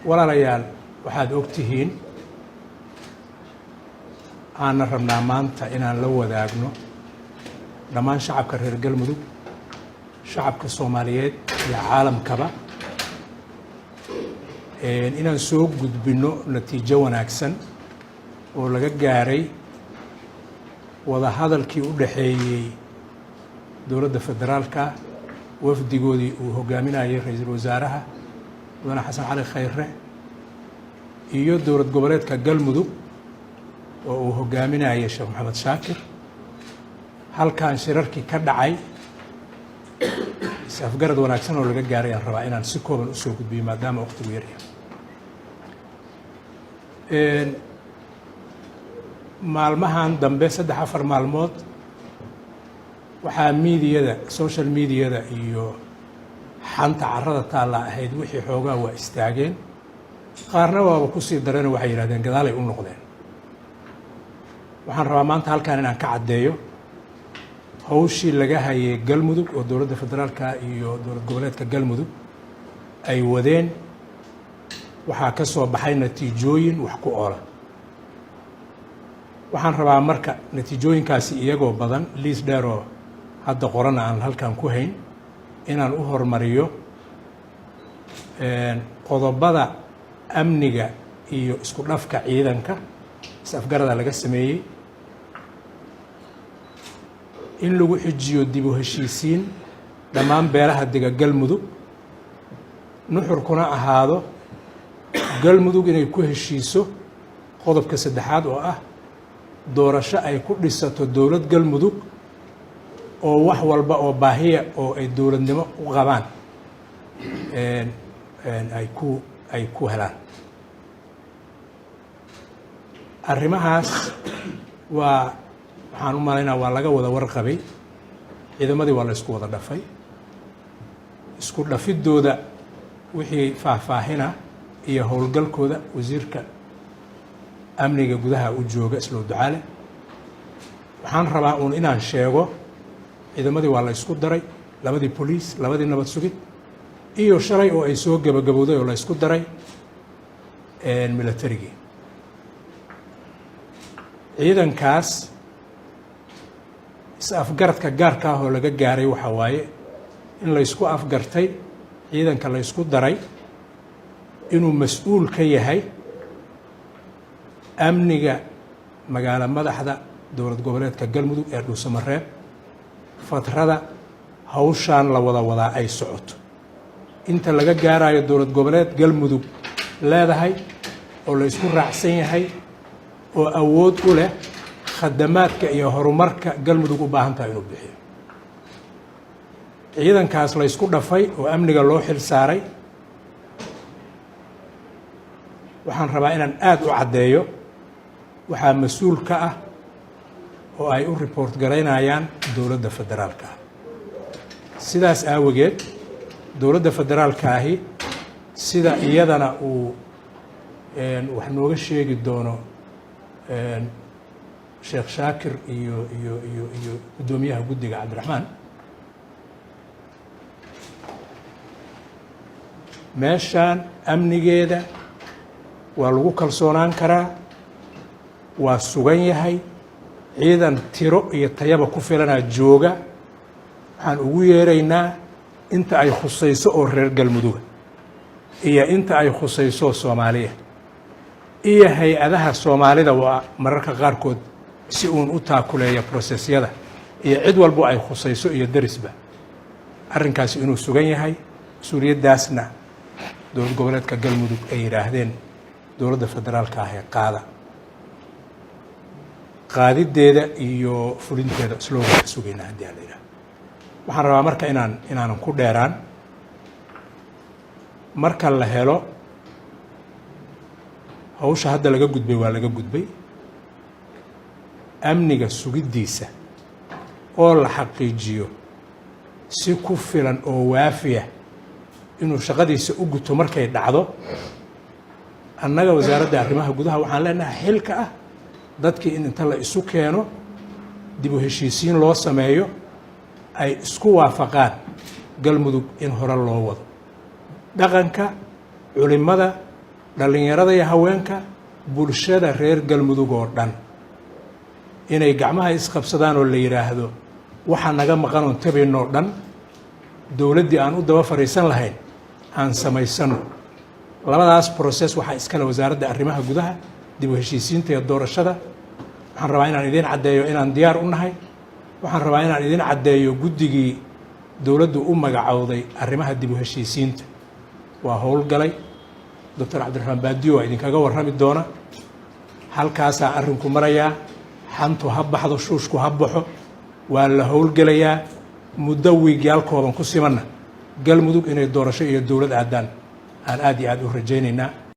walaalayaal waxaad ogtihiin aan rabnaa maanta inaan la wadaagno dhammaan shacabka reer Galmudug shacabka Soomaaliyeed iyo caalamkaba inaan soo gudbino natiijo wanaagsan oo laga gaaray wada hadalkii u dhaxeeyay dowladda federaalka wafdigoodii uu hogaaminayay ra'iisul wasaaraha mudane xasan cali khayre iyo dowlad goboleedka Galmudug oo uu hogaaminayay sheekh maxamed shaakir halkaan shirarkii ka dhacay afgarad wanaagsan oo laga gaaray aan rabaa inaan si kooban u soo gudbiyo maadaama waqtigu yar yahay maalmahan dambe 3-4 maalmood waxaa miidiyada social media iyo xanta carrada taala ahayd wixii xoogaa waa istaageen qaarna waaba ku sii dareen waxay yiraahdeen gadaalay u noqdeen waxaan rabaa maanta halkaan inaan ka cadeeyo hawshii laga hayay Galmudug oo dowladda federaalka iyo dowlad goboleedka Galmudug ay wadeen waxaa ka soo baxay natiijooyin wax ku oola waxaan rabaa marka natiijooyinkaasi iyagoo badan liis dheer oo hadda qoran aan halkaan ku hayn inaan u hormariyo qodobada amniga iyo isku dhafka ciidanka afgarada laga sameeyay in lagu xijiyo dib u heshiisiin dhammaan beelaha dega Galmudug nuxurkuna ahaado Galmudug inay ku heshiiso qodobka saddexaad oo ah doorasho ay ku dhisato dowlad Galmudug oo wax walba oo baahiya oo ay dowladnimo u qabaan ay ku helaan arrimahaas waxaan u malaynaa waa laga wada warqabay ciidamadii waa la isku wada dhafay isku dhafidooda wixii faahfaahina iyo howlgalkooda wasiirka amniga gudaha u jooga isla ducaale waxaan rabaa inaan sheego ciidamadii waa la isku daray labadii police labadii nabad sugid iyo shalay oo ay soo gabagabowday oo la isku daray military ciidankaas afgaradka gaarka ah oo laga gaaray waxa waaye in la isku afgartay ciidanka la isku daray inuu mas'uul ka yahay amniga magaala madaxda dowlad goboleedka Galmudug ee Dhuusamareeb fatrada hawshaan la wadaa ay socoto inta laga gaarayo dowlad goboleed Galmudug leedahay oo la isku raacsan yahay oo awood u leh khadamaadka iyo horumarka Galmudug u baahan tahay inuu bixiyo ciidankaas la isku dhafay oo amniga loo xil saaray waxaan rabaa inaan aad u cadeeyo waxaa mas'uul ka ah oo ay u report gareynayaan dowladda federaalka sidaas aawageed dowladda federaalka ahi sida iyadana uu wax nooga sheegi doono sheekh shaakir iyo gudoomiyaha guddiga cabdiraxmaan meeshaan amnigeeda waa lagu kalsoonaan karaa waa sugan yahay ciidan tiro iyo tayaba ku filanaa jooga waxaan ugu yeeraynaa inta ay khusayso oo reer Galmudug iyo inta ay khusayso Soomaaliya iyo hay-adaha Soomaalida waa mararka qaarkood si uun u taakuleeya processyada iyo cid walba ay khusayso iyo darisba arrinkaasi inuu sugan yahay suuriyadaasna dowlad goboleedka Galmudug ay yiraahdeen dowladda federaalka ah ee qaadideeda iyo fulinteeda isla sugayna hadii la yiraahdo waxaan rabaa marka inaan ku dheeraan marka la helo hawsha hadda laga gudbay waa laga gudbay amniga sugidiisa oo la xaqiijiyo si ku filan oo waafiya inuu shaqadiisa u guto markay dhacdo annaga wasaaradda arrimaha gudaha waxaan leenahay xilka ah dadkii inta la isu keeno dib u heshiisiin loo sameeyo ay isku waafaqaan Galmudug in hore loo wado dhaqanka culimada dhalinyarada iyo haweenka bulshada reer galmudug oo dhan inay gacmaha isqabsadaan oo la yiraahdo waxa naga maqan oo tabeeno dhan dawladdii aan u daba fariisan lahayn aan samaysano labadaas process waxa iskala wasaaradda arrimaha gudaha dib u heshiisiinta iyo doorashada waxaan rabaa inaan idin cadeeyo inaan diyaar u nahay waxaan rabaa inaan idin cadeeyo guddigii dawladdu u magacowday arrimaha dib u heshiisiinta waa howlgalay Dr. Cabdiraxmaan Baadiyo waa idinkaga warrami doona halkaasaa arrinku marayaa xantu ha baxdo shuushku ha baxo waa la howlgalayaa muddo wiigyaal kooban ku simanna galmudug inay doorasho iyo dawlad aadaan aan aad iyo aad u rajaynaynaa